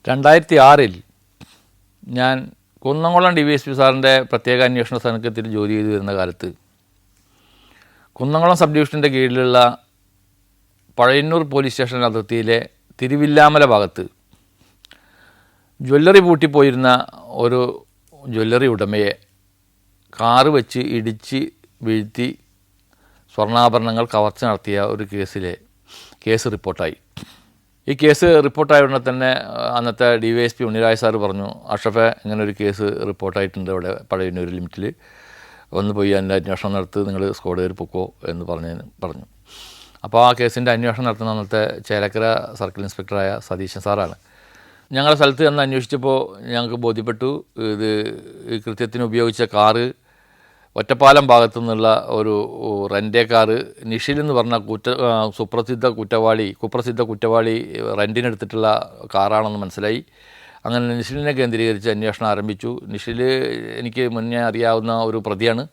2006 ഞാൻ കുന്നംകുളം DYSP സാറിൻ്റെ പ്രത്യേക അന്വേഷണ സംഘത്തിൽ ജോലി ചെയ്തു വരുന്ന കാലത്ത് കുന്നംകുളം സബ് ഡിവിഷൻ്റെ കീഴിലുള്ള പഴയന്നൂർ പോലീസ് സ്റ്റേഷൻ അതിർത്തിയിലെ തിരുവില്ലാമല ഭാഗത്ത് ജ്വല്ലറി പൂട്ടിപ്പോയിരുന്ന ഒരു ജ്വല്ലറി ഉടമയെ കാറ് വെച്ച് ഇടിച്ച് വീഴ്ത്തി സ്വർണ്ണാഭരണങ്ങൾ കവർച്ച നടത്തിയ ഒരു കേസ് റിപ്പോർട്ടായി. ഈ കേസ് റിപ്പോർട്ടായ ഉടനെ തന്നെ അന്നത്തെ DYSP ഉണ്ണിരാജ് സാറ് പറഞ്ഞു, അഷ്റഫെ ഇങ്ങനെ ഒരു കേസ് റിപ്പോർട്ടായിട്ടുണ്ട് അവിടെ പഴയന്നൂർ ലിമിറ്റിൽ, ഒന്ന് പോയി അതിൻ്റെ അന്വേഷണം നടത്തി നിങ്ങൾ സ്ക്വാഡ് കയറി പൊക്കോ എന്ന് പറഞ്ഞു. അപ്പോൾ ആ കേസിൻ്റെ അന്വേഷണം നടത്തുന്ന അന്നത്തെ ചേലക്കര സർക്കിൾ ഇൻസ്പെക്ടറായ സതീശൻ സാറാണ്. ഞങ്ങളുടെ സ്ഥലത്ത് ചെന്ന് അന്വേഷിച്ചപ്പോൾ ഞങ്ങൾക്ക് ബോധ്യപ്പെട്ടു, ഇത് ഈ കൃത്യത്തിന് ഉപയോഗിച്ച കാറ് ഒറ്റപ്പാലം ഭാഗത്തു നിന്നുള്ള ഒരു റെൻ്റേ കാറ് നിഷിൽ എന്ന് പറഞ്ഞ കുപ്രസിദ്ധ കുറ്റവാളി റെൻറ്റിനെടുത്തിട്ടുള്ള കാറാണെന്ന് മനസ്സിലായി. അങ്ങനെ നിഷിലിനെ കേന്ദ്രീകരിച്ച് അന്വേഷണം ആരംഭിച്ചു. നിഷിൽ എനിക്ക് മുന്നേ അറിയാവുന്ന ഒരു പ്രതിയാണ്,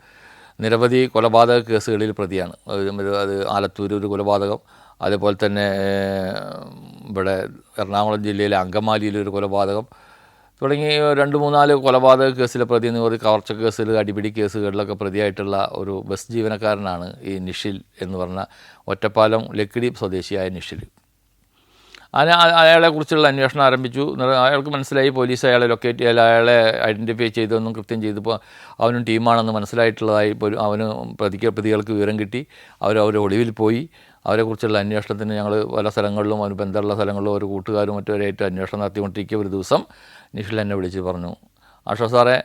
നിരവധി കൊലപാതക കേസുകളിൽ പ്രതിയാണ്. അത് ആലത്തൂർ ഒരു കൊലപാതകം, അതേപോലെ തന്നെ ഇവിടെ എറണാകുളം ജില്ലയിലെ അങ്കമാലിയിലൊരു കൊലപാതകം തുടങ്ങി 2-3-4 കൊലപാതക കേസിലെ പ്രതി, ഒരു കവർച്ച കേസിൽ, അടിപിടി കേസുകളിലൊക്കെ പ്രതിയായിട്ടുള്ള ഒരു ബസ് ജീവനക്കാരനാണ് ഈ നിഷിൽ എന്ന് പറഞ്ഞ ഒറ്റപ്പാലം ലക്കിടി സ്വദേശിയായ നിഷിൽ. അയാളെക്കുറിച്ചുള്ള അന്വേഷണം ആരംഭിച്ചു. അയാൾക്ക് മനസ്സിലായി, പോലീസ് അയാളെ ലൊക്കേറ്റ് ചെയ്യാൻ, അയാളെ ഐഡൻറ്റിഫൈ ചെയ്തൊന്നും കൃത്യം ചെയ്തപ്പോൾ അവനും ടീമാണെന്ന് മനസ്സിലായിട്ടുള്ളതായി അവന് പ്രതികൾക്ക് വിവരം കിട്ടി. അവർ ഒളിവിൽ പോയി. അവരെക്കുറിച്ചുള്ള അന്വേഷണത്തിന് ഞങ്ങൾ പല സ്ഥലങ്ങളിലും അവന് ബന്ധമുള്ള സ്ഥലങ്ങളിലും ഒരു കൂട്ടുകാരും മറ്റവരായിട്ട് അന്വേഷണം നടത്തിക്കൊണ്ടിരിക്കുക. ഒരു ദിവസം നിഷിൽ എന്നെ വിളിച്ച് പറഞ്ഞു, അഷ്റഫ് സാറേ,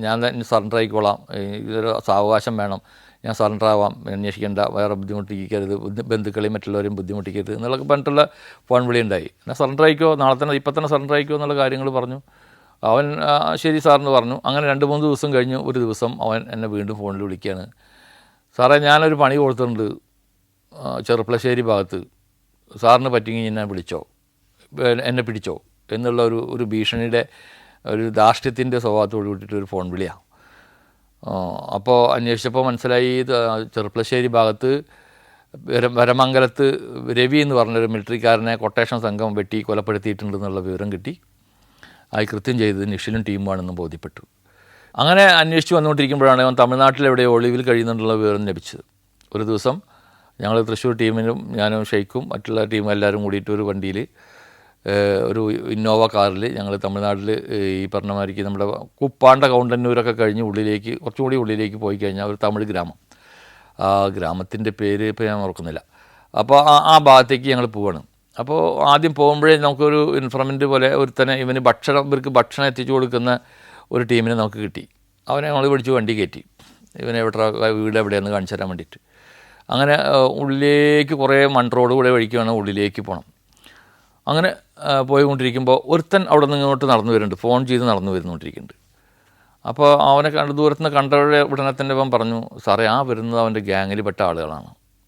ഞാൻ തന്നെ സറണ്ടർ ആയിക്കോളാം, ഇതൊരു സാവകാശം വേണം, ഞാൻ സറണ്ടർ ആവാം, അന്വേഷിക്കേണ്ട, വേറെ ബുദ്ധിമുട്ടിക്കരുത്, ബന്ധുക്കളെയും മറ്റുള്ളവരെയും ബുദ്ധിമുട്ടിക്കരുത് എന്നുള്ളതൊക്കെ പറഞ്ഞിട്ടുള്ള ഫോൺ വിളി ഉണ്ടായി. ഞാൻ സറണ്ടർ ആയിക്കോ, നാളെ തന്നെ ഇപ്പം തന്നെ സറണ്ടർ ആയിക്കോ എന്നുള്ള കാര്യങ്ങൾ പറഞ്ഞു. അവൻ ശരി സാറെന്ന് പറഞ്ഞു. അങ്ങനെ 2-3 ദിവസം കഴിഞ്ഞ് ഒരു ദിവസം അവൻ എന്നെ വീണ്ടും ഫോണിൽ വിളിക്കുകയാണ്, സാറേ ഞാനൊരു പണി കൊടുത്തിട്ടുണ്ട് ചെറുപ്പളശ്ശേരി ഭാഗത്ത്, സാറിന് പറ്റിയെങ്കിൽ എന്നെ പിടിച്ചോ എന്നുള്ള ഒരു ഭീഷണിയുടെ ഒരു ധാർഷ്ട്യത്തിൻ്റെ സ്വഭാവത്തോട് കൂട്ടിയിട്ട് ഒരു ഫോൺ വിളിയാണ്. അപ്പോൾ അന്വേഷിച്ചപ്പോൾ മനസ്സിലായി, ചെറുപ്പളശ്ശേരി ഭാഗത്ത് വരമംഗലത്ത് രവി എന്ന് പറഞ്ഞൊരു മിലിറ്ററിക്കാരനെ കൊട്ടേഷൻ സംഘം വെട്ടി കൊലപ്പെടുത്തിയിട്ടുണ്ടെന്നുള്ള വിവരം കിട്ടി. അത് കൃത്യം ചെയ്തത് നിഷിലും ടീമുമാണെന്നും ബോധ്യപ്പെട്ടു. അങ്ങനെ അന്വേഷിച്ച് വന്നുകൊണ്ടിരിക്കുമ്പോഴാണ് അവൻ തമിഴ്നാട്ടിലെവിടെ ഒളിവിൽ കഴിയുന്നുന്നുള്ള വിവരം ലഭിച്ചത്. ഒരു ദിവസം ഞങ്ങൾ തൃശ്ശൂർ ടീമിനും ഞാനും ഷെയ്ക്കും മറ്റുള്ള ടീമും എല്ലാവരും കൂടിയിട്ട് ഒരു വണ്ടിയിൽ, ഒരു ഇന്നോവ കാറിൽ ഞങ്ങൾ തമിഴ്നാട്ടിൽ ഈ പറഞ്ഞ മാതിരിക്ക് നമ്മുടെ കുപ്പാണ്ട കൗണ്ടന്നൂരൊക്കെ കഴിഞ്ഞ് കുറച്ചുകൂടി ഉള്ളിലേക്ക് പോയി കഴിഞ്ഞാൽ ഒരു തമിഴ് ഗ്രാമം, ആ ഗ്രാമത്തിൻ്റെ പേര് ഇപ്പോൾ ഞാൻ ഓർക്കുന്നില്ല. അപ്പോൾ ആ ഭാഗത്തേക്ക് ഞങ്ങൾ പോവുകയാണ്. അപ്പോൾ ആദ്യം പോകുമ്പോഴേ നമുക്കൊരു ഇൻഫർമൻറ്റ് പോലെ ഇവർക്ക് ഭക്ഷണം എത്തിച്ചു കൊടുക്കുന്ന ഒരു ടീമിനെ നമുക്ക് കിട്ടി. അവനെ ഞങ്ങൾ പിടിച്ച് വണ്ടി കയറ്റി, ഇവനെ വീട് എവിടെയെന്ന് കാണിച്ചു തരാൻ വേണ്ടിയിട്ട്. അങ്ങനെ ഉള്ളിലേക്ക് കുറേ റോഡ് കൂടെ വഴിക്ക് വേണം ഉള്ളിലേക്ക് പോകണം. അങ്ങനെ പോയിക്കൊണ്ടിരിക്കുമ്പോൾ ഒരുത്തൻ അവിടെ നിന്ന് ഇങ്ങോട്ട് നടന്നു വരുന്നുണ്ട്, ഫോൺ ചെയ്ത് നടന്നു വരുന്നുകൊണ്ടിരിക്കുന്നുണ്ട്. അപ്പോൾ അവനെ ദൂരത്തുനിന്ന് കണ്ടവരുടെ ഉടനെ തന്നെ അവൻ പറഞ്ഞു, സാറേ ആ വരുന്നത് അവൻ്റെ ഗ്യാങ്ങിൽ പെട്ട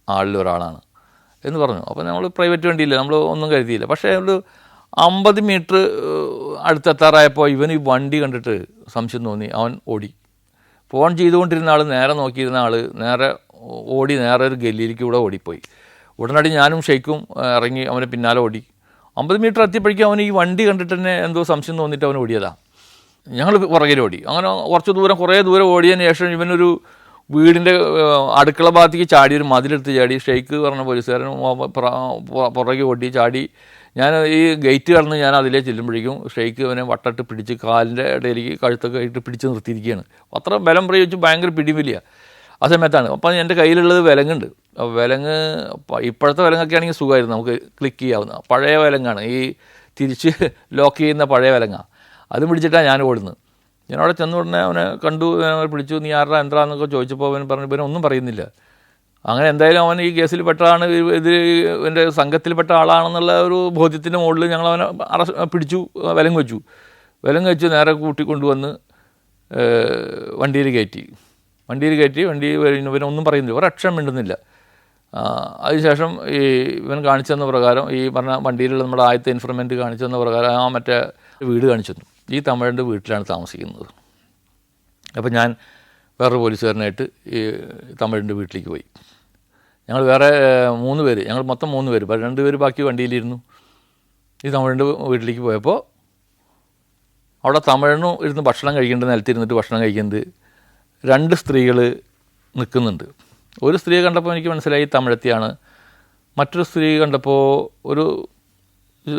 ആളിലൊരാളാണ് എന്ന് പറഞ്ഞു. അപ്പോൾ നമ്മൾ പ്രൈവറ്റ് വണ്ടിയില്ല, നമ്മൾ ഒന്നും കരുതിയില്ല. പക്ഷേ ഒരു 50 മീറ്റർ അടുത്തെത്താറായപ്പോൾ ഇവൻ ഈ വണ്ടി കണ്ടിട്ട് സംശയം തോന്നി, അവൻ ഓടി. ഫോൺ ചെയ്തുകൊണ്ടിരുന്ന ആൾ, നേരെ നോക്കിയിരുന്ന ആൾ നേരെ ഒരു ഗല്ലിയിലേക്ക് കൂടെ ഓടിപ്പോയി. ഉടനടി ഞാനും ഷെയ്ക്കും ഇറങ്ങി അവനെ പിന്നാലെ ഓടി. 50 മീറ്റർ എത്തിയപ്പോഴേക്കും അവൻ ഈ വണ്ടി കണ്ടിട്ട് തന്നെ എന്തോ സംശയം തോന്നിയിട്ട് അവൻ ഓടിയതാണ്. ഞങ്ങൾ പുറകിലോടി. അങ്ങനെ കുറേ ദൂരം ഓടിയതിന് ശേഷം ഇവനൊരു വീടിൻ്റെ അടുക്കള ഭാഗത്തേക്ക് ചാടി, ഒരു മതിലെടുത്ത് ചാടി. ഷെയ്ക്ക് പറഞ്ഞ പോലീസുകാരൻ പുറകെ ഓടി ചാടി. ഞാൻ ഈ ഗേറ്റ് കടന്ന് ഞാൻ അതിലേ ചെല്ലുമ്പോഴേക്കും ഷെയ്ക്ക് അവനെ വട്ടട്ട് പിടിച്ച് കാലിൻ്റെ ഇടയിലേക്ക് കഴുത്തൊക്കെ ഇട്ട് പിടിച്ച് നിർത്തിയിരിക്കുകയാണ്. അത്ര ബലം പ്രയോഗിച്ച് ഭയങ്കര പിടിവില്ല. ആ സമയത്താണ്. അപ്പം എൻ്റെ കയ്യിലുള്ളത് വിലങ്ങുണ്ട്. വിലങ്ങ് ഇപ്പോഴത്തെ വിലങ്ങൊക്കെ ആണെങ്കിൽ സുഖമായിരുന്നു, നമുക്ക് ക്ലിക്ക് ചെയ്യാവുന്ന പഴയ വിലങ്ങാണ്, ഈ തിരിച്ച് ലോക്ക് ചെയ്യുന്ന പഴയ വിലങ്ങാണ്. അതും പിടിച്ചിട്ടാണ് ഞാൻ ഓടുന്നത്. ഞാനവിടെ ചെന്ന ഉടനെ അവനെ കണ്ടു, പിടിച്ചു. നീ ആരുടെ എന്താണെന്നൊക്കെ ചോദിച്ചപ്പോൾ അവൻ പറഞ്ഞു, ഇവനെ ഒന്നും പറയുന്നില്ല. അങ്ങനെ എന്തായാലും അവൻ ഈ കേസിൽ പെട്ടതാണ്, എൻ്റെ സംഘത്തിൽപ്പെട്ട ആളാണെന്നുള്ള ഒരു ബോധ്യത്തിൻ്റെ മുകളിൽ ഞങ്ങളവനെ പിടിച്ചു, വിലങ്ങ് വെച്ചു നേരെ കൂട്ടിക്കൊണ്ടുവന്ന് വണ്ടിയിൽ കയറ്റി വണ്ടി ഇവനൊന്നും പറയുന്നില്ല, ഒരക്ഷരം മിണ്ടുന്നില്ല. അതിനുശേഷം ഈ ഇവൻ കാണിച്ചു തന്ന പ്രകാരം, ഈ പറഞ്ഞ വണ്ടിയിലുള്ള നമ്മുടെ ആദ്യത്തെ ഇൻഫർമെൻറ്റ് കാണിച്ചു തന്ന പ്രകാരം ആ മറ്റേ വീട് കാണിച്ചു തന്നു. ഈ തമിഴൻ്റെ വീട്ടിലാണ് താമസിക്കുന്നത്. അപ്പോൾ ഞാൻ വേറൊരു പോലീസുകാരനായിട്ട് ഈ തമിഴിൻ്റെ വീട്ടിലേക്ക് പോയി. ഞങ്ങൾ വേറെ 3 പേര്, ഞങ്ങൾ മൊത്തം 3 പേര്, 2 പേര് ബാക്കി വണ്ടിയിലിരുന്നു. ഈ തമിഴിൻ്റെ വീട്ടിലേക്ക് പോയപ്പോൾ അവിടെ തമിഴനും ഇരുന്ന് ഭക്ഷണം കഴിക്കുന്നുണ്ട്, നിലത്തിരുന്നിട്ട് ഭക്ഷണം കഴിക്കുന്നത് 2 സ്ത്രീകൾ നിൽക്കുന്നുണ്ട്. ഒരു സ്ത്രീയെ കണ്ടപ്പോൾ എനിക്ക് മനസ്സിലായി തമിഴത്തിയാണ്. മറ്റൊരു സ്ത്രീ കണ്ടപ്പോൾ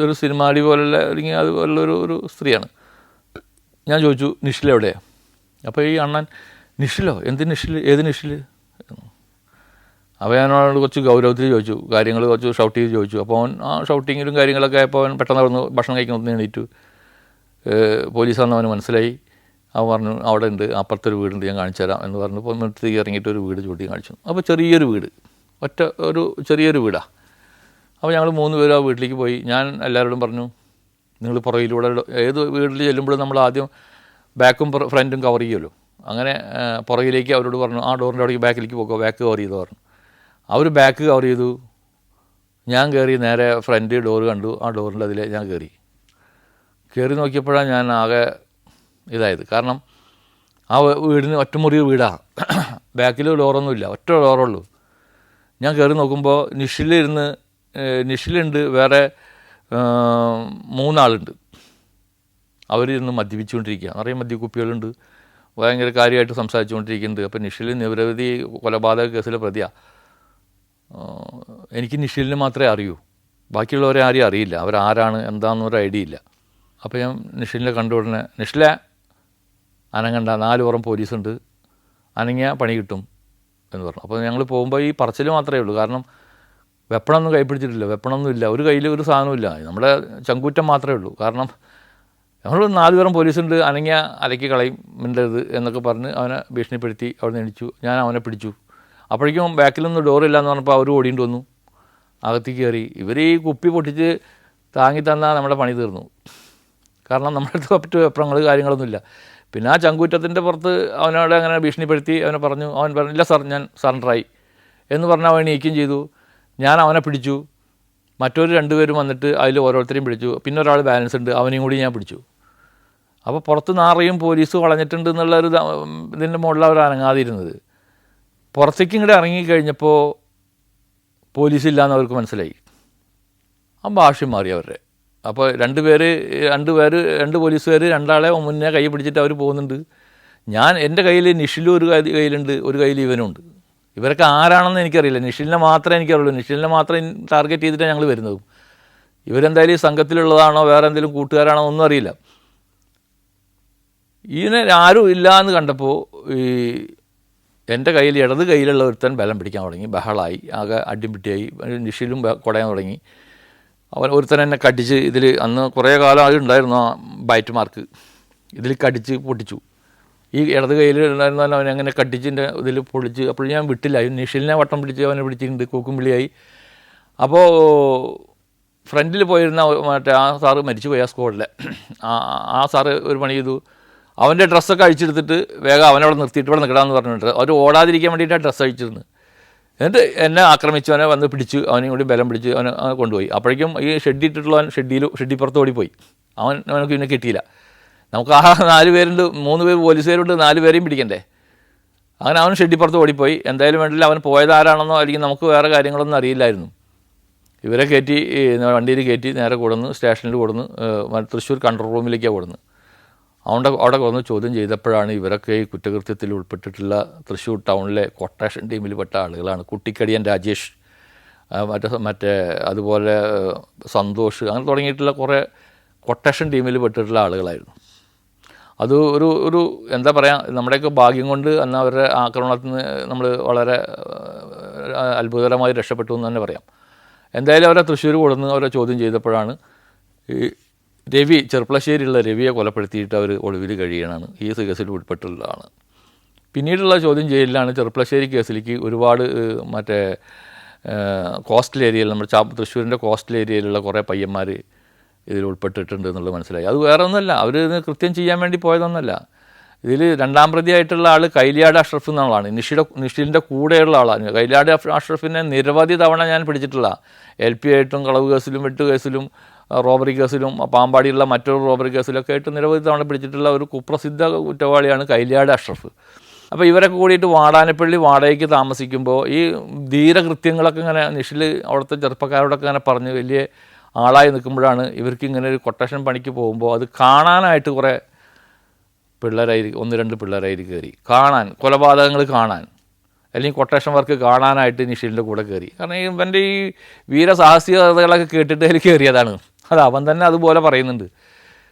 ഒരു സിനിമാടി പോലുള്ള അല്ലെങ്കിൽ അതുപോലുള്ളൊരു സ്ത്രീയാണ്. ഞാൻ ചോദിച്ചു നിഷിൽ എവിടെയാണ്? അപ്പോൾ ഈ അണ്ണൻ നിഷിലോ, എന്ത് നിഷിൽ, ഏത് നിഷിൽ? അപ്പോൾ ഞാനോട് കുറച്ച് ഗൗരവത്തിൽ ചോദിച്ചു, കാര്യങ്ങൾ കുറച്ച് ഷൗട്ട് ചെയ്ത് ചോദിച്ചു. അപ്പോൾ അവൻ ആ ഷൗട്ടിങ്ങിലും കാര്യങ്ങളൊക്കെ ആയപ്പോൾ അവൻ പെട്ടെന്ന് അവിടെ നിന്ന് ഭക്ഷണം കഴിക്കുന്നതിന് എണീറ്റു. പോലീസാണെന്ന് അവന് മനസ്സിലായി. അവൻ പറഞ്ഞു അവിടെ ഉണ്ട്, അപ്പുറത്തൊരു വീടുണ്ട്, ഞാൻ കാണിച്ചു തരാം എന്ന് പറഞ്ഞു. ഇപ്പോൾ നിർത്തി ഇറങ്ങിയിട്ട് ഒരു വീട് ചൂണ്ടി കാണിച്ചു. അപ്പോൾ ചെറിയൊരു വീട്, ചെറിയൊരു വീടാണ്. അപ്പോൾ ഞങ്ങൾ 3 പേരും ആ വീട്ടിലേക്ക് പോയി. ഞാൻ എല്ലാവരോടും പറഞ്ഞു, നിങ്ങൾ പുറകിലൂടെ ഏത് വീട്ടിൽ ചെല്ലുമ്പോഴും നമ്മൾ ആദ്യം ബാക്കും ഫ്രണ്ടും കവർ ചെയ്യുമല്ലോ. അങ്ങനെ പുറകിലേക്ക് അവരോട് പറഞ്ഞു, ആ ഡോറിൻ്റെ അവിടേക്ക് ബാക്കിലേക്ക് പോകുക, ബാക്ക് കവർ ചെയ്തു പറഞ്ഞു. അവർ ബാക്ക് കവർ ചെയ്തു. ഞാൻ കയറി നേരെ ഫ്രണ്ട് ഡോറ് കണ്ടു. ആ ഡോറിൻ്റെ അതിൽ ഞാൻ കയറി നോക്കിയപ്പോഴാണ് ഞാൻ ആകെ ഇതായത്. കാരണം ആ വീടിന് ഒറ്റമുറി വീടാണ്, ബാക്കിൽ ഡോറൊന്നുമില്ല, ഒറ്റ ഡോറുള്ളൂ. ഞാൻ കയറി നോക്കുമ്പോൾ നിഷിലുണ്ട്, വേറെ 3 ആളുണ്ട്. അവരിരുന്ന് മദ്യപിച്ചുകൊണ്ടിരിക്കുക, നിറയെ മദ്യക്കുപ്പികളുണ്ട്, ഭയങ്കര കാര്യമായിട്ട് സംസാരിച്ചുകൊണ്ടിരിക്കുന്നുണ്ട്. അപ്പോൾ നിഷിൽ നിരവധി കൊലപാതക കേസിലെ പ്രതിയാണ്. എനിക്ക് നിഷിലിനെ മാത്രമേ അറിയൂ, ബാക്കിയുള്ളവരെ ആരെയും അറിയില്ല, അവരാരാണ് എന്താണെന്നൊരു ഐഡിയ ഇല്ല. അപ്പോൾ ഞാൻ നിഷിലിനെ കണ്ട ഉടനെ, നിഷിലെ അനങ്ങണ്ട, 4 പുറം പോലീസുണ്ട്, അനങ്ങിയ പണി കിട്ടും എന്ന് പറഞ്ഞു. അപ്പോൾ ഞങ്ങൾ പോകുമ്പോൾ ഈ പറച്ചിൽ മാത്രമേ ഉള്ളൂ. കാരണം വെപ്പണമൊന്നും കൈപ്പിടിച്ചിട്ടില്ല, വെപ്പണമൊന്നും ഇല്ല, ഒരു കയ്യിൽ ഒരു സാധനമില്ല, നമ്മുടെ ചങ്കൂറ്റം മാത്രമേ ഉള്ളൂ. കാരണം ഞങ്ങൾ 4 പേരും പോലീസുണ്ട്, അനങ്ങിയ അലക്കി കളയും, മിണ്ടരുത് എന്നൊക്കെ പറഞ്ഞ് അവനെ ഭീഷണിപ്പെടുത്തി അവിടെ നിന്ന് എണിച്ചു. ഞാൻ അവനെ പിടിച്ചു. അപ്പോഴേക്കും ബാക്കിലൊന്നും ഡോറില്ല എന്ന് പറഞ്ഞപ്പോൾ അവർ ഓടിയിട്ട് വന്നു, അകത്തേക്ക് കയറി. ഇവർ ഈ കുപ്പി പൊട്ടിച്ച് താങ്ങി തന്നാൽ നമ്മുടെ പണി തീർന്നു. കാരണം നമ്മുടെ അടുത്ത് മറ്റു വെപ്പണങ്ങൾ കാര്യങ്ങളൊന്നുമില്ല. പിന്നെ ആ ചങ്കൂറ്റത്തിൻ്റെ പുറത്ത് അവനോട് അങ്ങനെ ഭീഷണിപ്പെടുത്തി അവനെ പറഞ്ഞു. അവൻ പറഞ്ഞില്ല സാർ, ഞാൻ സറണ്ടറായി എന്ന് പറഞ്ഞാൽ അവൻ എണീക്കുകയും ചെയ്തു. ഞാൻ അവനെ പിടിച്ചു. മറ്റൊരു 2 പേരും വന്നിട്ട് അതിൽ ഓരോരുത്തരെയും പിടിച്ചു. പിന്നെ ഒരാൾ ബാലൻസ് ഉണ്ട്, അവനെയും കൂടി ഞാൻ പിടിച്ചു. അപ്പോൾ പുറത്ത് നാറയും പോലീസ് വളഞ്ഞിട്ടുണ്ട് എന്നുള്ളൊരു ഇതിൻ്റെ മുകളിൽ അവർ അനങ്ങാതിരുന്നത്. പുറത്തേക്ക് ഇങ്ങോട്ട് ഇറങ്ങിക്കഴിഞ്ഞപ്പോൾ പോലീസില്ല എന്ന് അവർക്ക് മനസ്സിലായി. ആ ഭാഷ്യം മാറി അവരുടെ. അപ്പോൾ 2 പോലീസുകാർ 2 ആളെ മുന്നേ കൈ പിടിച്ചിട്ട് അവർ പോകുന്നുണ്ട്. എൻ്റെ കയ്യിൽ നിഷിലും ഒരു കയ്യിലുണ്ട്, ഒരു കയ്യിൽ ഇവനുണ്ട്. ഇവരൊക്കെ ആരാണെന്ന് എനിക്കറിയില്ല, നിഷിലിനെ മാത്രമേ എനിക്കറിയുള്ളൂ. നിഷിലിനെ മാത്രം ടാർഗറ്റ് ചെയ്തിട്ടാണ് ഞങ്ങൾ വരുന്നതും. ഇവരെന്തായാലും ഈ സംഘത്തിലുള്ളതാണോ വേറെ എന്തെങ്കിലും കൂട്ടുകാരാണോ ഒന്നും അറിയില്ല. ഇതിനെ ആരും ഇല്ല എന്ന് കണ്ടപ്പോൾ എൻ്റെ കയ്യിൽ ഇടത് കയ്യിലുള്ള ഒരുത്തൻ ബലം പിടിക്കാൻ തുടങ്ങി, ബഹളായി, ആകെ അടിപിട്ടിയായി. നിഷിലും കുടയാൻ തുടങ്ങി. അവൻ ഒരുത്തൻ എന്നെ കടിച്ച്, ഇതിൽ അന്ന് കുറേ കാലം അത് ഉണ്ടായിരുന്നു ആ ബൈറ്റ് മാർക്ക്, ഇതിൽ കടിച്ച് പൊട്ടിച്ചു. ഈ ഇടത് കയ്യിൽ ഉണ്ടായിരുന്നാലും അവൻ അങ്ങനെ കടിച്ചിൻ്റെ ഇതിൽ പൊളിച്ച്. അപ്പോൾ ഞാൻ വിട്ടില്ല, നിഷിലിനെ വട്ടം പിടിച്ച് അവനെ പിടിച്ചിട്ടുണ്ട്, കൂക്കും വിളിയായി. അപ്പോൾ ഫ്രണ്ടിൽ പോയിരുന്ന മറ്റേ ആ സാറ് മരിച്ചു പോയി, ആ സ്ക്വാഡിലെ ആ സാറ് ഒരു പണി ചെയ്തു. അവൻ്റെ ഡ്രസ്സൊക്കെ അഴിച്ചെടുത്തിട്ട് വേഗം അവനവിടെ നിർത്തിയിട്ട് ഇവിടെ നിൽക്കണമെന്ന് പറഞ്ഞിട്ട് അവർ ഓടാതിരിക്കാൻ വേണ്ടിയിട്ടാണ് ഡ്രസ്സ് അഴിച്ചിരുന്നു. എന്നിട്ട് എന്നെ ആക്രമിച്ചു, അവനെ വന്ന് പിടിച്ചു, അവനെയും കൂടി ബലം പിടിച്ച് അവനെ കൊണ്ടുപോയി. അപ്പോഴേക്കും ഈ ഷെഡിട്ടിട്ടുള്ളവൻ ഷെഡിപ്പുറത്ത് ഓടിപ്പോയി. അവനക്ക് പിന്നെ കിട്ടിയില്ല. നമുക്ക് ആ 4 പേരുണ്ട്, 3 പേര് പോലീസുകാരുണ്ട്, 4 പേരെയും പിടിക്കണ്ടേ. അങ്ങനെ അവൻ ഷെഡിപ്പുറത്ത് ഓടിപ്പോയി. എന്തായാലും വേണ്ടില്ല, അവൻ പോയതാരാണെന്നോ അല്ലെങ്കിൽ നമുക്ക് വേറെ കാര്യങ്ങളൊന്നും അറിയില്ലായിരുന്നു. ഇവരെ കയറ്റി വണ്ടിയിൽ കയറ്റി നേരെ കൊടുന്ന് സ്റ്റേഷനിൽ കൊടുന്ന് തൃശ്ശൂർ കൺട്രോൾ റൂമിലേക്കാണ് കൊടുന്ന്. അവിടെ കൊന്ന് ചോദ്യം ചെയ്തപ്പോഴാണ് ഇവരൊക്കെ ഈ കുറ്റകൃത്യത്തിൽ ഉൾപ്പെട്ടിട്ടുള്ള തൃശ്ശൂർ ടൗണിലെ കൊട്ടേഷൻ ടീമിൽപ്പെട്ട ആളുകളാണ്. കുട്ടിക്കടിയൻ രാജേഷ്, മറ്റേ അതുപോലെ സന്തോഷ്, അങ്ങനെ തുടങ്ങിയിട്ടുള്ള കുറേ കൊട്ടേഷൻ ടീമിൽ പെട്ടിട്ടുള്ള ആളുകളായിരുന്നു. അത് ഒരു എന്താ പറയുക, നമ്മുടെയൊക്കെ ഭാഗ്യം കൊണ്ട് അന്ന് അവരുടെ ആക്രമണത്തിൽ നിന്ന് നമ്മൾ വളരെ അത്ഭുതകരമായി രക്ഷപ്പെട്ടു എന്ന് തന്നെ പറയാം. എന്തായാലും അവരെ തൃശ്ശൂർ കൊടുന്ന് അവരെ ചോദ്യം ചെയ്തപ്പോഴാണ് ഈ രവി, ചെർപ്പളശ്ശേരിയുള്ള രവിയെ കൊലപ്പെടുത്തിയിട്ട് അവർ ഒളിവിൽ കഴിയണമാണ്. ഈ കേസിൽ ഉൾപ്പെട്ടുള്ളതാണ്. പിന്നീടുള്ള ചോദ്യം ചെയ്യലിലാണ് ചെർപ്പളശ്ശേരി കേസിലേക്ക് ഒരുപാട് മറ്റേ കോസ്റ്റൽ ഏരിയയിൽ, നമ്മുടെ തൃശ്ശൂരിൻ്റെ കോസ്റ്റൽ ഏരിയയിലുള്ള കുറേ പയ്യന്മാർ ഇതിൽ ഉൾപ്പെട്ടിട്ടുണ്ട് എന്നുള്ളത് മനസ്സിലായി. അത് വേറെ ഒന്നുമല്ല, അവർ കൃത്യം ചെയ്യാൻ വേണ്ടി പോയതൊന്നുമല്ല. ഇതിൽ 2ാം പ്രതിയായിട്ടുള്ള ആൾ കൈലിയാട് അഷ്റഫ് എന്ന ആളാണ്. നിഷിലിൻ്റെ കൂടെയുള്ള ആളാണ്. കൈലിയാട് അഷ്റഫിനെ നിരവധി തവണ ഞാൻ പിടിച്ചിട്ടുള്ള, LP ആയിട്ടും കളവ് കേസിലും വെട്ട് കേസിലും റോബറി കേസിലും പാമ്പാടിയുള്ള മറ്റൊരു റോബറി കേസിലൊക്കെ ആയിട്ട് നിരവധി തവണ പിടിച്ചിട്ടുള്ള ഒരു കുപ്രസിദ്ധ കുറ്റവാളിയാണ് കൈലിയാട് അഷ്റഫ്. അപ്പോൾ ഇവരൊക്കെ കൂടിയിട്ട് വാടാനപ്പള്ളി വാടകയ്ക്ക് താമസിക്കുമ്പോൾ ഈ ധീരകൃത്യങ്ങളൊക്കെ ഇങ്ങനെ നിഷിൽ അവിടുത്തെ ചെറുപ്പക്കാരോടൊക്കെ ഇങ്ങനെ പറഞ്ഞ് വലിയ ആളായി നിൽക്കുമ്പോഴാണ് ഇവർക്ക് ഇങ്ങനെ ഒരു കൊട്ടേഷൻ പണിക്ക് പോകുമ്പോൾ അത് കാണാനായിട്ട് കുറേ ഒന്ന് രണ്ട് പിള്ളേരായി കയറി കാണാൻ, കൊലപാതകങ്ങൾ കാണാൻ, അല്ലെങ്കിൽ കൊട്ടേഷൻ വർക്ക് കാണാനായിട്ട് നിഷിലിൻ്റെ കൂടെ കയറി. കാരണം ഇവൻ്റെ ഈ വീരസാഹസികതകളൊക്കെ കേട്ടിട്ട് അതിൽ കയറിയതാണ്. അത് അവൻ തന്നെ അതുപോലെ പറയുന്നുണ്ട്.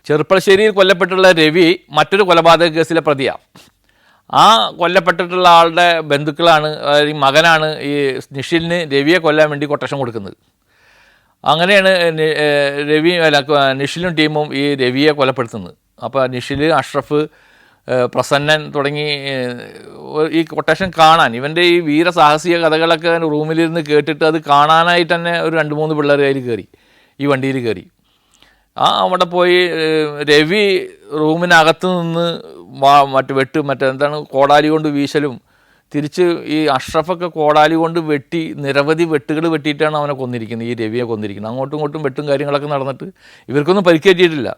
ചെറുപ്പളശ്ശേരിയിൽ കൊല്ലപ്പെട്ടുള്ള രവി മറ്റൊരു കൊലപാതക കേസിലെ പ്രതിയാണ്. ആ കൊല്ലപ്പെട്ടിട്ടുള്ള ആളുടെ ബന്ധുക്കളാണ്, ഈ മകനാണ് ഈ നിഷിലിന് രവിയെ കൊല്ലാൻ വേണ്ടി കൊട്ടേഷൻ കൊടുക്കുന്നത്. അങ്ങനെയാണ് നിഷിലും ടീമും ഈ രവിയെ കൊലപ്പെടുത്തുന്നത്. അപ്പോൾ നിഷിൽ, അഷ്റഫ്, പ്രസന്നൻ തുടങ്ങി ഈ കൊട്ടേഷൻ കാണാൻ, ഇവൻ്റെ ഈ വീരസാഹസിക കഥകളൊക്കെ റൂമിലിരുന്ന് കേട്ടിട്ട് അത് കാണാനായിട്ട് തന്നെ ഒരു 2-3 പിള്ളേർ കയ്യിൽ കയറി, ഈ വണ്ടിയിൽ കയറി. അവിടെ പോയി രവി റൂമിനകത്ത് നിന്ന് മറ്റെന്താണ് കോടാലി കൊണ്ട് വീശലും, തിരിച്ച് ഈ അഷ്റഫൊക്കെ കോടാലി കൊണ്ട് വെട്ടി നിരവധി വെട്ടുകൾ വെട്ടിയിട്ടാണ് അവനെ കൊന്നിരിക്കുന്നത്, ഈ രവിയെ കൊന്നിരിക്കുന്നത്. അങ്ങോട്ടും ഇങ്ങോട്ടും വെട്ടും കാര്യങ്ങളൊക്കെ നടന്നിട്ട് ഇവർക്കൊന്നും പരിക്കേറ്റിയിട്ടില്ല.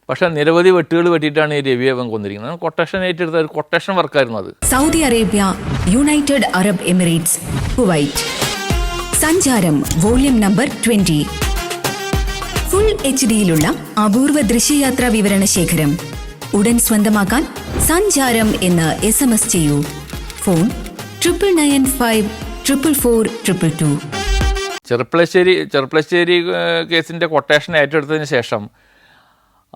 പക്ഷേ നിരവധി വെട്ടുകൾ വെട്ടിയിട്ടാണ് ഈ രവിയെ അവൻ കൊന്നിരിക്കുന്നത്. കൊട്ടേഷൻ ഏറ്റെടുത്ത ഒരു കൊട്ടേഷൻ വർക്കായിരുന്നു അത്. Saudi Arabia, United Arab Emirates, Kuwait. സഞ്ചാരം വോള്യം നമ്പർ 20. ഫുൾ HD-യിലുള്ള അപൂർവ ദൃശ്യയാത്രാ വിവരണ ശേഖരം ഉടൻ സ്വന്തമാക്കാൻ സഞ്ചാരം എന്ന് SMS ചെയ്യൂ. ഫോൺ 9995444222. ചെറുപ്പളശ്ശേരി കേസിൻ്റെ കൊട്ടേഷൻ ഏറ്റെടുത്തതിന് ശേഷം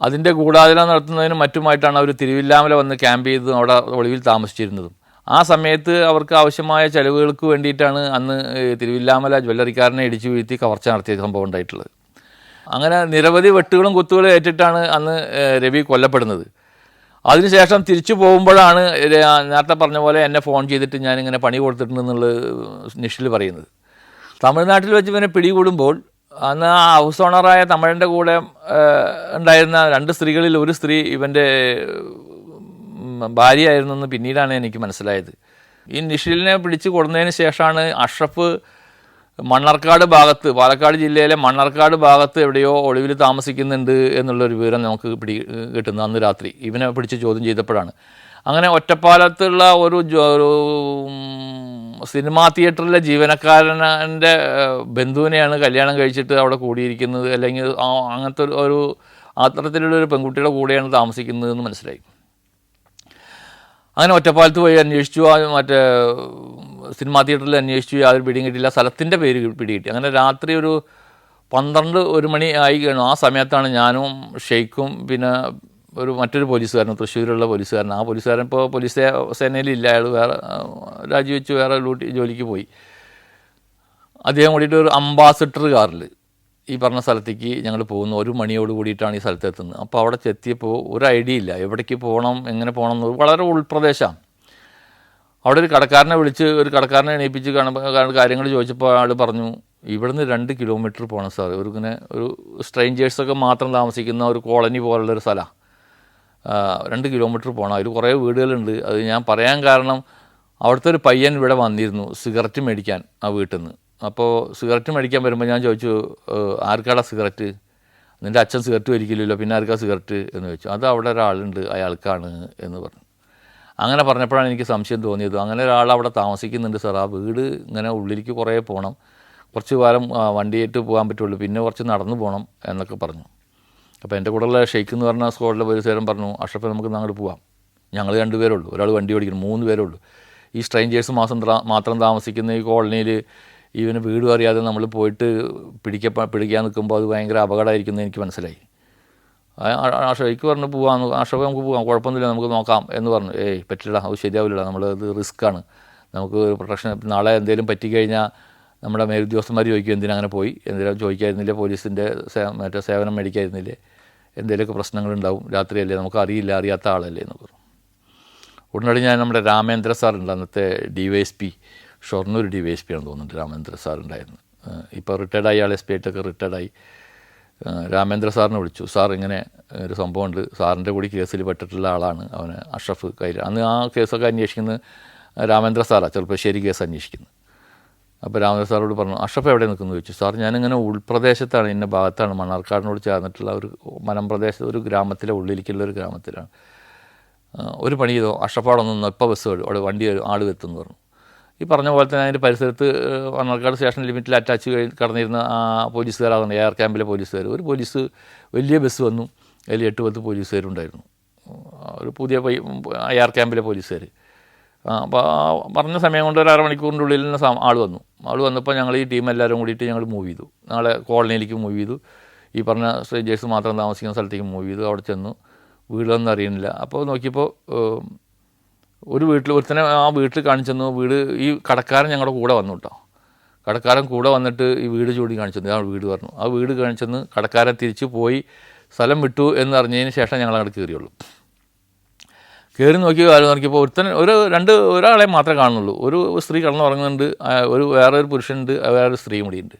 അതിൻ്റെ ഗൂഢാലോചന നടത്തുന്നതിനും മറ്റുമായിട്ടാണ് അവർ തിരുവില്ലാമല വന്ന് ക്യാമ്പ് ചെയ്തതും അവിടെ ഒളിവിൽ താമസിച്ചിരുന്നതും. ആ സമയത്ത് അവർക്ക് ആവശ്യമായ ചെലവുകൾക്ക് വേണ്ടിയിട്ടാണ് അന്ന് തിരുവില്ലാമല ജ്വല്ലറിക്കാരനെ ഇടിച്ചു വീഴ്ത്തി കവർച്ച നടത്തിയ സംഭവം ഉണ്ടായിട്ടുള്ളത്. അങ്ങനെ നിരവധി വെട്ടുകളും കുത്തുകളും ഏറ്റിട്ടാണ് അന്ന് രവി കൊല്ലപ്പെടുന്നത്. അതിനുശേഷം തിരിച്ചു പോകുമ്പോഴാണ് നേരത്തെ പറഞ്ഞ പോലെ എന്നെ ഫോൺ ചെയ്തിട്ട് ഞാനിങ്ങനെ പണി കൊടുത്തിട്ടുണ്ടെന്നുള്ളത് നിഷിൽ പറയുന്നത്. തമിഴ്നാട്ടിൽ വെച്ച് ഇവനെ പിടികൂടുമ്പോൾ അന്ന് ആ ഹൗസ് ഓണറായ തമിഴൻ്റെ കൂടെ ഉണ്ടായിരുന്ന 2 സ്ത്രീകളിൽ ഒരു സ്ത്രീ ഇവൻ്റെ ഭാര്യയായിരുന്നെന്ന് പിന്നീടാണ് എനിക്ക് മനസ്സിലായത്. ഈ നിഷിലിനെ പിടിച്ച് കൊടുന്നതിന് ശേഷമാണ് അഷ്റഫ് മണ്ണാർക്കാട് ഭാഗത്ത്, പാലക്കാട് ജില്ലയിലെ മണ്ണാർക്കാട് ഭാഗത്ത് എവിടെയോ ഒളിവിൽ താമസിക്കുന്നുണ്ട് എന്നുള്ളൊരു വിവരം നമുക്ക് കിട്ടുന്നത് അന്ന് രാത്രി ഇവനെ പിടിച്ച് ചോദ്യം ചെയ്തപ്പോഴാണ്. അങ്ങനെ ഒറ്റപ്പാലത്തുള്ള ഒരു സിനിമാ തിയേറ്ററിലെ ജീവനക്കാരൻ്റെ ബന്ധുവിനെയാണ് കല്യാണം കഴിച്ചിട്ട് അവിടെ കൂടിയിരിക്കുന്നത്, അല്ലെങ്കിൽ അങ്ങനത്തെ ഒരു അത്തരത്തിലുള്ളൊരു പെൺകുട്ടിയുടെ കൂടെയാണ് താമസിക്കുന്നതെന്ന് മനസ്സിലായി. അങ്ങനെ ഒറ്റപ്പാലത്ത് പോയി അന്വേഷിച്ചു, മറ്റേ സിനിമാ തിയേറ്ററിൽ അന്വേഷിച്ചു, യാതൊരു പിടിയും കിട്ടിയില്ല. സ്ഥലത്തിൻ്റെ പേര് പിടികിട്ടി. അങ്ങനെ രാത്രി ഒരു 12-1 മണി ആയി കഴിഞ്ഞു. ആ സമയത്താണ് ഞാനും ഷെയ്ഖും പിന്നെ മറ്റൊരു പോലീസുകാരൻ, തൃശ്ശൂരുള്ള പോലീസുകാരൻ, ആ പോലീസുകാരൻ ഇപ്പോൾ പോലീസ് സേനയിലില്ല, അയാൾ വേറെ രാജിവെച്ച് വേറെ ജോലിക്ക് പോയി. അദ്ദേഹം കൂടിയിട്ട് ഒരു അംബാസഡർ കാറിൽ ഈ പറഞ്ഞ സ്ഥലത്തേക്ക് ഞങ്ങൾ പോകുന്നു. 1 മണിയോട് കൂടിയിട്ടാണ് ഈ സ്ഥലത്ത് എത്തുന്നത്. അപ്പോൾ അവിടെ എത്തിയപ്പോൾ ഒരു ഐഡിയ ഇല്ല, എവിടേക്ക് പോകണം, എങ്ങനെ പോകണം എന്ന്. വളരെ ഉൾപ്രദേശമാണ്. അവിടെ ഒരു കടക്കാരനെ വിളിച്ച്, ഒരു കടക്കാരനെ എണീപ്പിച്ച് കാര്യങ്ങൾ ചോദിച്ചപ്പോൾ ആൾ പറഞ്ഞു, ഇവിടുന്ന് 2 കിലോമീറ്റർ പോകണം സാർ. ഇങ്ങനെ ഒരു സ്ട്രേഞ്ചേഴ്സൊക്കെ മാത്രം താമസിക്കുന്ന ഒരു കോളനി പോലുള്ളൊരു സ്ഥലമാണ്. 2 കിലോമീറ്റർ പോകണം. അതിൽ കുറേ വീടുകളുണ്ട്. അത് ഞാൻ പറയാൻ കാരണം, അവിടുത്തെ ഒരു പയ്യൻ ഇവിടെ വന്നിരുന്നു സിഗരറ്റ് മേടിക്കാൻ ആ വീട്ടിൽ നിന്ന്. അപ്പോൾ സിഗരറ്റ് മേടിക്കാൻ വരുമ്പോൾ ഞാൻ ചോദിച്ചു, ആർക്കാടാ സിഗരറ്റ്? നിൻ്റെ അച്ഛൻ സിഗരറ്റ് വലിക്കില്ലല്ലോ, പിന്നെ ആർക്കാ സിഗരറ്റ് എന്ന് ചോദിച്ചു. അത് അവിടെ ഒരാളുണ്ട്, അയാൾക്കാണ് എന്ന് പറഞ്ഞു. അങ്ങനെ പറഞ്ഞപ്പോഴാണ് എനിക്ക് സംശയം തോന്നിയത്. അങ്ങനെ ഒരാൾ അവിടെ താമസിക്കുന്നുണ്ട് സാർ, ആ വീട് ഇങ്ങനെ ഉള്ളിലേക്ക് കുറേ പോകണം, കുറച്ച് കാലം വണ്ടിയായിട്ട് പോകാൻ പറ്റുള്ളൂ, പിന്നെ കുറച്ച് നടന്നു പോകണം എന്നൊക്കെ പറഞ്ഞു. അപ്പോൾ എൻ്റെ കൂടെയുള്ള ഷെയ്ഖ് എന്ന് പറഞ്ഞ സ്ക്വാഡിലെ പോലീസുകാരൻ പറഞ്ഞു, അഷ്റഫ് നമുക്ക് അങ്ങോട്ട് പോവാം, ഞങ്ങൾ 2 പേരുള്ളൂ, ഒരാൾ വണ്ടി ഓടിക്കണം, 3 പേരുള്ളൂ. ഈ സ്ട്രേഞ്ചേഴ്സ് മാത്രം താമസിക്കുന്ന ഈ കോളനിയിൽ ഇവന് വീട് അറിയാതെ നമ്മൾ പോയിട്ട് പിടിക്കാൻ നിൽക്കുമ്പോൾ അത് ഭയങ്കര അപകടമായിരിക്കുന്നത് എനിക്ക് മനസ്സിലായി. ഷെയ്ഖ് പറഞ്ഞു പോവാം, അഷ്റഫ് നമുക്ക് പോകാം, കുഴപ്പമൊന്നുമില്ല, നമുക്ക് നോക്കാം എന്ന് പറഞ്ഞു. പറ്റില്ല, അത് ശരിയാവില്ല, നമ്മളത് റിസ്ക്കാണ്, നമുക്ക് പ്രൊട്ടക്ഷൻ, നാളെ എന്തെങ്കിലും പറ്റിക്കഴിഞ്ഞാൽ നമ്മുടെ മേലുദ്യോഗസ്ഥന്മാർ ചോദിക്കും എന്തിനാ അങ്ങനെ പോയി, എന്തെങ്കിലും ചോദിക്കായിരുന്നില്ലേ, പോലീസിൻ്റെ മറ്റേ സേവനം മേടിക്കായിരുന്നില്ലേ, എന്തെങ്കിലുമൊക്കെ പ്രശ്നങ്ങളുണ്ടാവും, രാത്രിയല്ലേ, നമുക്ക് അറിയാത്ത ആളല്ലേ എന്ന് പറഞ്ഞു. ഉടനടി ഞാൻ നമ്മുടെ രാമേന്ദ്ര സാറുണ്ട്, അന്നത്തെ DYSP, ഷൊർണൂർ DYSP ആണെന്ന് തോന്നുന്നുണ്ട്, രാമേന്ദ്ര സാറുണ്ടായിരുന്നു. ഇപ്പോൾ റിട്ടയർഡായി, ആൾ SP ആയിട്ടൊക്കെ റിട്ടയർഡായി. രാമേന്ദ്ര സാറിനെ വിളിച്ചു. സാർ ഇങ്ങനെ ഒരു സംഭവമുണ്ട്, സാറിൻ്റെ കൂടി കേസിൽ പെട്ടിട്ടുള്ള ആളാണ് അവന് അഷ്റഫ് കയ്യിൽ. അന്ന് ആ കേസൊക്കെ അന്വേഷിക്കുന്നത് രാമേന്ദ്ര സാറാണ്, ചെറുപ്പശ്ശേരി കേസ് അന്വേഷിക്കുന്നത്. അപ്പോൾ രാമേന്ദ്ര സാറോട് പറഞ്ഞു, അഷ്റഫ് എവിടെ നിൽക്കുന്നു ചോദിച്ചു. സാർ ഞാനിങ്ങനെ ഉൾപ്രദേശത്താണ്, ഇന്ന ഭാഗത്താണ്, മണ്ണാർക്കാടിനോട് ചേർന്നിട്ടുള്ള ഒരു മലമ്പ്രദേശത്ത്, ഒരു ഗ്രാമത്തിലെ ഉള്ളിലേക്കുള്ള ഒരു ഗ്രാമത്തിലാണ്. ഒരു പണി ചെയ്തോ, അഷ്റഫോടെ നിന്ന് ഇപ്പോൾ ബസ് അവിടെ വണ്ടി ആൾ എത്തുമെന്ന് പറഞ്ഞു. ഈ പറഞ്ഞ പോലെ തന്നെ അതിൻ്റെ പരിസരത്ത് മണ്ണാർക്കാട് സ്റ്റേഷൻ ലിമിറ്റിൽ അറ്റാച്ച് കടന്നിരുന്ന ആ പോലീസുകാരാണ് AR ക്യാമ്പിലെ പോലീസുകാർ. ഒരു പോലീസ് വലിയ ബസ് വന്നു, അതിൽ 8-10 പോലീസുകാരുണ്ടായിരുന്നു. ഒരു പുതിയ IR ക്യാമ്പിലെ പോലീസുകാർ. അപ്പോൾ പറഞ്ഞ സമയം കൊണ്ട് ഒരു അരമണിക്കൂറിൻ്റെ ഉള്ളിൽ തന്നെ ആൾ വന്നു. ആൾ വന്നപ്പോൾ ഞങ്ങൾ ഈ ടീം എല്ലാവരും കൂടിയിട്ട് ഞങ്ങൾ മൂവ് ചെയ്തു. നാളെ കോളനിയിലേക്ക് മൂവ് ചെയ്തു. ഈ പറഞ്ഞ സ്ട്രേഞ്ചേഴ്സ് മാത്രം താമസിക്കുന്ന സ്ഥലത്തേക്ക് മൂവ് ചെയ്തു. അവിടെ ചെന്നു. വീടൊന്നും അറിയുന്നില്ല. അപ്പോൾ നോക്കിയപ്പോൾ ഒരു വീട്ടിൽ ഒരുത്തനെ ആ വീട്ടിൽ കാണിച്ചെന്നു. വീട് ഈ കടക്കാരൻ ഞങ്ങളുടെ കൂടെ വന്നു കേട്ടോ. കടക്കാരൻ കൂടെ വന്നിട്ട് ഈ വീട് ചൂണ്ടി കാണിച്ചെന്നു. ആ വീട് പറഞ്ഞു. ആ വീട് കാണിച്ചെന്ന് കടക്കാരൻ തിരിച്ച് പോയി സ്ഥലം വിട്ടു എന്നറിഞ്ഞതിന് ശേഷം ഞങ്ങൾ അങ്ങോട്ട് കയറിയുള്ളൂ. കയറി നോക്കിയപ്പോൾ ഒരാളെ മാത്രമേ കാണുന്നുള്ളൂ. ഒരു സ്ത്രീ കിടന്നുറങ്ങുന്നുണ്ട്, വേറൊരു പുരുഷനുണ്ട്, വേറൊരു സ്ത്രീയും കൂടിയുണ്ട്.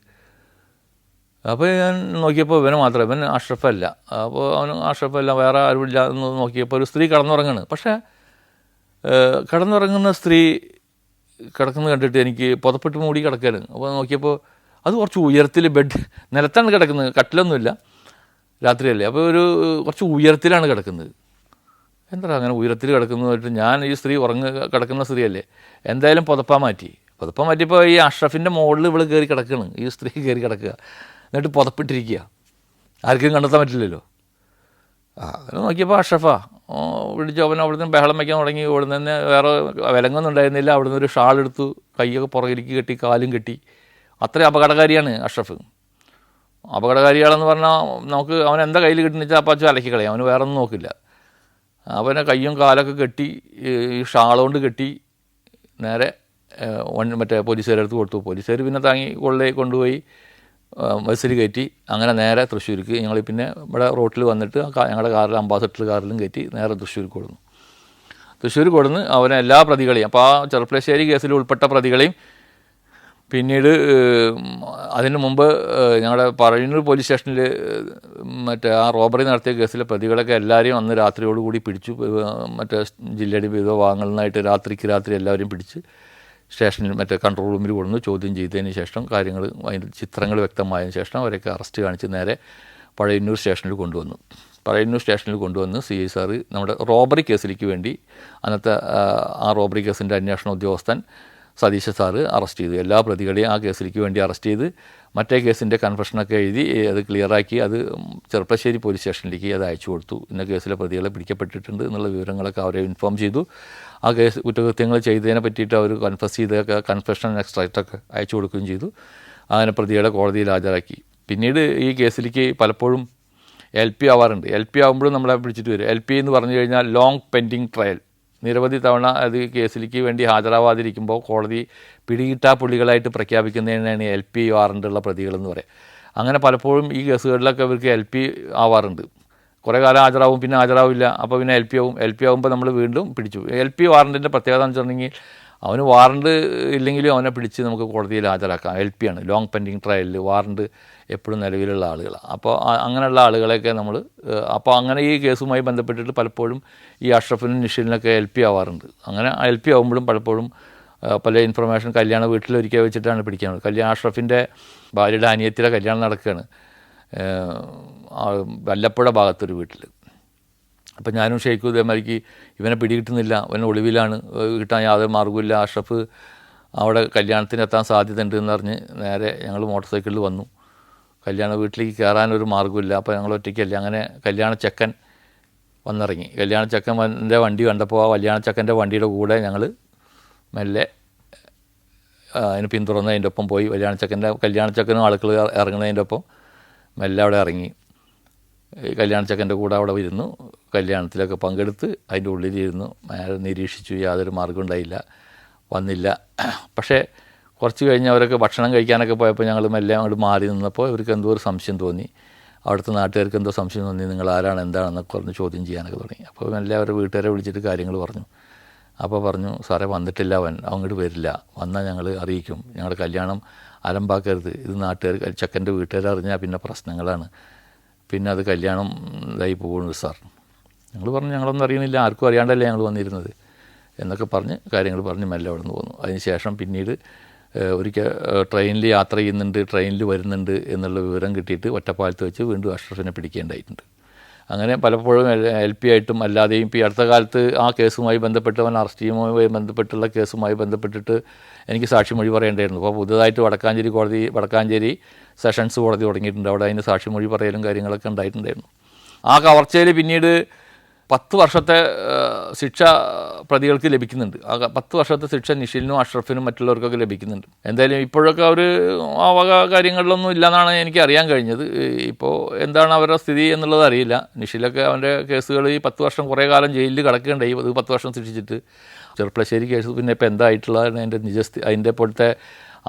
അപ്പോൾ ഞാൻ നോക്കിയപ്പോൾ ഇവൻ അഷ്റഫല്ല. അപ്പോൾ അവന് അഷ്റഫല്ല, വേറെ ആരുമില്ല എന്ന് നോക്കിയപ്പോൾ ഒരു സ്ത്രീ കിടന്നുറങ്ങുന്നു. പക്ഷേ കിടന്നുറങ്ങുന്ന സ്ത്രീ കിടക്കുന്നത് കണ്ടിട്ട് എനിക്ക് പുതപ്പിട്ട് മൂടി കിടക്കുകയാണ്. അപ്പോൾ നോക്കിയപ്പോൾ അത് കുറച്ച് ഉയരത്തിൽ നിലത്താണ് കിടക്കുന്നത്, കട്ടിലൊന്നുമില്ല, രാത്രിയല്ലേ. അപ്പോൾ കുറച്ച് ഉയരത്തിലാണ് കിടക്കുന്നത്. എന്താ അങ്ങനെ ഉയരത്തിൽ കിടക്കുന്നതായിട്ട് ഞാൻ ഈ സ്ത്രീ കിടക്കുന്ന സ്ത്രീയല്ലേ, എന്തായാലും പുതപ്പാൻ മാറ്റിയപ്പോൾ ഈ അഷ്റഫിൻ്റെ മുകളിൽ ഇവൾ കയറി കിടക്കുകയാണ്, ഈ സ്ത്രീ കയറി കിടക്കുക, എന്നിട്ട് പുതപ്പിട്ടിരിക്കുക. ആർക്കും കണ്ടെത്താൻ പറ്റില്ലല്ലോ. അങ്ങനെ നോക്കിയപ്പോൾ അഷ്റഫാ വിളിച്ചു. അവൻ അവിടെ നിന്ന് ബഹളം വയ്ക്കാൻ തുടങ്ങി. ഇവിടെ നിന്ന് വേറെ വിലങ്ങൊന്നും ഉണ്ടായിരുന്നില്ല. അവിടെ നിന്ന് ഒരു ഷാൾ എടുത്തു, കൈയൊക്കെ പുറകിലേക്ക് കെട്ടി, കാലും കെട്ടി. അത്രയും അപകടകാരിയാണ് അഷ്റഫ്. അപകടകാരിയാളെന്ന് പറഞ്ഞാൽ നമുക്ക് അവൻ എന്താ കയ്യിൽ കിട്ടുന്ന വെച്ചാൽ അപ്പം അലക്കി കളയാം, അവന് വേറെ ഒന്നും നോക്കില്ല. അവനെ കയ്യും കാലൊക്കെ കെട്ടി ഈ ഷാളുകൊണ്ട് കെട്ടി നേരെ മറ്റേ പോലീസുകാരുടെ അടുത്ത് കൊടുത്തു. പോലീസുകാർ പിന്നെ കൊണ്ടുപോയി ബസ്സിൽ കയറ്റി അങ്ങനെ നേരെ തൃശ്ശൂർക്ക്. ഞങ്ങൾ പിന്നെ ഇവിടെ റോട്ടിൽ വന്നിട്ട് ഞങ്ങളുടെ കാറിൽ അംബാസഡർ കാറിലും കയറ്റി നേരെ തൃശ്ശൂർക്ക് കൊടുന്നു. തൃശ്ശൂർ കൊടുന്ന് അവനെ എല്ലാ പ്രതികളെയും, അപ്പോൾ ആ ചെർപ്പളശ്ശേരി കേസിൽ ഉൾപ്പെട്ട പ്രതികളെയും, പിന്നീട് അതിന് മുമ്പ് ഞങ്ങളുടെ പറയൂർ പോലീസ് സ്റ്റേഷനിൽ മറ്റേ ആ റോബറി നടത്തിയ കേസിലെ പ്രതികളൊക്കെ എല്ലാവരെയും അന്ന് രാത്രിയോടുകൂടി പിടിച്ചു. മറ്റേ ജില്ലയുടെ വിവിധ ഭാഗങ്ങളിൽ നിന്നായിട്ട് രാത്രി എല്ലാവരെയും പിടിച്ച് സ്റ്റേഷനിൽ മറ്റേ കൺട്രോൾ റൂമിൽ കൊണ്ടുവന്ന് ചോദ്യം ചെയ്തതിന് ശേഷം കാര്യങ്ങൾ അതിൻ്റെ ചിത്രങ്ങൾ വ്യക്തമായതിനു ശേഷം അവരൊക്കെ അറസ്റ്റ് കാണിച്ച് നേരെ പഴയന്നൂർ സ്റ്റേഷനിൽ കൊണ്ടുവന്നു. പഴയന്നൂർ സ്റ്റേഷനിൽ കൊണ്ടുവന്ന് CI സാറ് നമ്മുടെ റോബറി കേസിലേക്ക് വേണ്ടി അന്നത്തെ ആ റോബറി കേസിൻ്റെ അന്വേഷണ ഉദ്യോഗസ്ഥൻ സതീശ സാറ് അറസ്റ്റ് ചെയ്തു. എല്ലാ പ്രതികളെയും ആ കേസിലേക്ക് വേണ്ടി അറസ്റ്റ് ചെയ്ത് മറ്റേ കേസിൻ്റെ കൺഫെഷനൊക്കെ എഴുതി അത് ക്ലിയറാക്കി അത് ചെർപ്പശ്ശേരി പോലീസ് സ്റ്റേഷനിലേക്ക് അത് അയച്ചു കൊടുത്തു. ഇന്ന കേസിലെ പ്രതികളെ പിടിക്കപ്പെട്ടിട്ടുണ്ട് എന്നുള്ള വിവരങ്ങളൊക്കെ അവരെ ഇൻഫോം ചെയ്തു. ആ കേസ് കുറ്റകൃത്യങ്ങൾ ചെയ്തതിനെ പറ്റിയിട്ട് അവർ കൺഫസ് ചെയ്തൊക്കെ കൺഫെഷൻ എക്സ്ട്രാക്റ്റൊക്കെ അയച്ചു കൊടുക്കുകയും ചെയ്തു. അങ്ങനെ പ്രതികളെ കോടതിയിൽ ഹാജരാക്കി. പിന്നീട് ഈ കേസിലേക്ക് പലപ്പോഴും LP ആവാറുണ്ട്. LP ആകുമ്പോഴും നമ്മളെ പിടിച്ചിട്ട് വരും. LP എന്ന് പറഞ്ഞു കഴിഞ്ഞാൽ ലോങ് പെൻഡിങ് ട്രയൽ. നിരവധി തവണ അത് കേസിലേക്ക് വേണ്ടി ഹാജരാവാതിരിക്കുമ്പോൾ കോടതി പിടികിട്ടാപ്പുള്ളികളായിട്ട് പ്രഖ്യാപിക്കുന്നതിനാണ് LP വാറണ്ടുള്ള പ്രതികളെന്ന് പറയാം. അങ്ങനെ പലപ്പോഴും ഈ കേസുകളിലൊക്കെ ഇവർക്ക് LP ആവാറുണ്ട്. കുറേ കാലം ഹാജരാവും, പിന്നെ ഹാജരാവില്ല, അപ്പോൾ പിന്നെ LP ആകുമ്പോൾ നമ്മൾ വീണ്ടും പിടിച്ചു. LP വാറണ്ടിൻ്റെ പ്രത്യേകത എന്ന് വെച്ചിട്ടുണ്ടെങ്കിൽ അവന് വാറണ്ട് ഇല്ലെങ്കിലും അവനെ പിടിച്ച് നമുക്ക് കോടതിയിൽ ഹാജരാക്കാം. LP ആണ്, ലോങ് പെൻഡിങ് ട്രയലിൽ. വാറണ്ട് എപ്പോഴും നിലവിലുള്ള ആളുകളാണ്. അപ്പോൾ അങ്ങനെയുള്ള ആളുകളെയൊക്കെ നമ്മൾ അപ്പോൾ അങ്ങനെ ഈ കേസുമായി ബന്ധപ്പെട്ടിട്ട് പലപ്പോഴും ഈ അഷ്റഫിനും നിഷിലിനൊക്കെ LP ആവാറുണ്ട്. അങ്ങനെ LP ആകുമ്പോഴും പലപ്പോഴും പല ഇൻഫർമേഷൻ കല്യാണ വീട്ടിലൊരിക്കൽ വെച്ചിട്ടാണ് പിടിക്കാനുള്ളത്. അഷ്റഫിൻ്റെ ഭാര്യയുടെ അനിയത്തിയുടെ കല്യാണം നടക്കുകയാണ് വല്ലപ്പുഴ ഭാഗത്തൊരു വീട്ടിൽ. അപ്പോൾ ഞാനും ഷെയ്ഖും ഇതേമാതിരിക്ക് ഇവനെ പിടികിട്ടുന്നില്ല, ഇവൻ ഒളിവിലാണ്, കിട്ടാൻ യാതൊരു മാർഗ്ഗമില്ല, അഷ്റഫ് അവിടെ കല്യാണത്തിന് എത്താൻ സാധ്യത ഉണ്ട് എന്ന് പറഞ്ഞ് നേരെ ഞങ്ങൾ മോട്ടോർ സൈക്കിളിൽ വന്നു. കല്യാണ വീട്ടിലേക്ക് കയറാനൊരു മാർഗ്ഗമില്ല. അപ്പോൾ ഞങ്ങൾ ഒറ്റയ്ക്കല്ല. അങ്ങനെ കല്യാണ ചെക്കൻ വന്നിറങ്ങി. കല്യാണ ചെക്കൻ്റെ വണ്ടി കണ്ടപ്പോൾ ആ കല്യാണ ചെക്കൻ്റെ വണ്ടിയുടെ കൂടെ ഞങ്ങൾ മെല്ലെ അതിന് പിന്തുടർന്ന് അതിൻ്റെ ഒപ്പം പോയി. കല്യാണ ചെക്കനും ആളുകൾ ഇറങ്ങുന്നതിൻ്റെ ഒപ്പം മെല്ലെ അവിടെ ഇറങ്ങി. കല്യാണ ചെക്കൻ്റെ കൂടെ അവിടെ ഇരുന്നു. കല്യാണത്തിലൊക്കെ പങ്കെടുത്ത് അതിൻ്റെ ഉള്ളിലിരുന്നു. നിരീക്ഷിച്ചു. യാതൊരു മാർഗ്ഗം ഉണ്ടായില്ല, വന്നില്ല. പക്ഷേ കുറച്ച് കഴിഞ്ഞ് അവരൊക്കെ ഭക്ഷണം കഴിക്കാനൊക്കെ പോയപ്പോൾ ഞങ്ങൾ മെല്ലെ അങ്ങോട്ട് മാറി നിന്നപ്പോൾ ഇവർക്ക് എന്തോ ഒരു സംശയം തോന്നി. അവിടുത്തെ നാട്ടുകാർക്ക് എന്തോ സംശയം തോന്നി. നിങ്ങൾ ആരാണ് എന്താണെന്നൊക്കെ പറഞ്ഞ് ചോദ്യം ചെയ്യാനൊക്കെ തുടങ്ങി. അപ്പോൾ മെല്ലെ അവരുടെ വീട്ടുകാരെ വിളിച്ചിട്ട് കാര്യങ്ങൾ പറഞ്ഞു. അപ്പോൾ പറഞ്ഞു, സാറേ വന്നിട്ടില്ല, അവൻ അങ്ങോട്ട് വരില്ല, വന്നാൽ ഞങ്ങൾ അറിയിക്കും, ഞങ്ങളുടെ കല്യാണം അലമ്പാക്കരുത്, ഇത് നാട്ടുകാർ ചെക്കൻ്റെ വീട്ടുകാർ അറിഞ്ഞാൽ പിന്നെ പ്രശ്നങ്ങളാണ്, പിന്നെ അത് കല്യാണം ഇതായി പോകുന്നു സാർ. ഞങ്ങൾ പറഞ്ഞു ഞങ്ങളൊന്നും അറിയുന്നില്ല, ആർക്കും അറിയാണ്ടല്ലേ ഞങ്ങൾ വന്നിരുന്നത് എന്നൊക്കെ പറഞ്ഞ് കാര്യങ്ങൾ പറഞ്ഞ് മെല്ലെ അവിടെ നിന്ന് പോന്നു. അതിന് ശേഷം പിന്നീട് ഒരിക്കൽ ട്രെയിനിൽ യാത്ര ചെയ്യുന്നുണ്ട്, ട്രെയിനിൽ വരുന്നുണ്ട് എന്നുള്ള വിവരം കിട്ടിയിട്ട് ഒറ്റപ്പാലത്ത് വെച്ച് വീണ്ടും അഷ്റഫിനെ പിടിക്കേണ്ടതായിട്ടുണ്ട്. അങ്ങനെ പലപ്പോഴും LP ആയിട്ടും അല്ലാതെയും ഇപ്പോൾ ഈ അടുത്ത കാലത്ത് ആ കേസുമായി ബന്ധപ്പെട്ട് അവൻ അറസ്റ്റുമായി ബന്ധപ്പെട്ടുള്ള കേസുമായി ബന്ധപ്പെട്ടിട്ട് എനിക്ക് സാക്ഷിമൊഴി പറയേണ്ടായിരുന്നു. അപ്പോൾ പുതുതായിട്ട് വടക്കാഞ്ചേരി സെഷൻസ് കോടതി തുടങ്ങിയിട്ടുണ്ട്. അവിടെ അതിന് സാക്ഷിമൊഴി പറയലും കാര്യങ്ങളൊക്കെ ഉണ്ടായിട്ടുണ്ടായിരുന്നു. ആ കവർച്ചയിൽ പിന്നീട് 10 വർഷത്തെ ശിക്ഷ പ്രതികൾക്ക് ലഭിക്കുന്നുണ്ട്. ആ 10 വർഷത്തെ ശിക്ഷ നിഷിലിനും അഷ്റഫിനും മറ്റുള്ളവർക്കൊക്കെ ലഭിക്കുന്നുണ്ട്. എന്തായാലും ഇപ്പോഴൊക്കെ അവർ ആ വക കാര്യങ്ങളിലൊന്നും ഇല്ലെന്നാണ് എനിക്ക് അറിയാൻ കഴിഞ്ഞത്. ഇപ്പോൾ എന്താണ് അവരുടെ സ്ഥിതി എന്നുള്ളത് അറിയില്ല. നിഷിലൊക്കെ അവൻ്റെ കേസുകൾ ഈ 10 വർഷം കുറേ കാലം ജയിലിൽ കിടക്കേണ്ടായി, അത് 10 വർഷം ശിക്ഷിച്ചിട്ട്. ചെറുപ്പളശ്ശേരി കേസ് പിന്നെ ഇപ്പോൾ എന്തായിട്ടുള്ളതാണ് അതിൻ്റെ ഇപ്പോഴത്തെ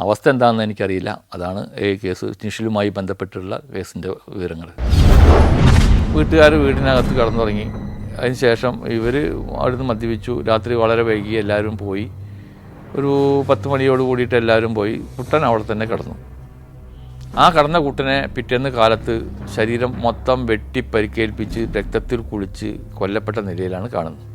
അവസ്ഥ എന്താണെന്ന് എനിക്കറിയില്ല. അതാണ് ഈ കേസ് നിഷിലുമായി ബന്ധപ്പെട്ടുള്ള കേസിൻ്റെ വിവരങ്ങൾ. വീട്ടുകാർ വീടിനകത്ത് കടന്നുറങ്ങി. അതിനുശേഷം ഇവർ അവിടുന്ന് മദ്യപിച്ചു. രാത്രി വളരെ വൈകി എല്ലാവരും പോയി. ഒരു 10 മണിയോട് കൂടിയിട്ട് എല്ലാവരും പോയി. കുട്ടൻ അവിടെ തന്നെ കിടന്നു. ആ കിടന്ന കുട്ടനെ പിറ്റേന്ന് കാലത്ത് ശരീരം മൊത്തം വെട്ടി പരിക്കേൽപ്പിച്ച് രക്തത്തിൽ കുളിച്ച് കൊല്ലപ്പെട്ട നിലയിലാണ് കാണുന്നത്.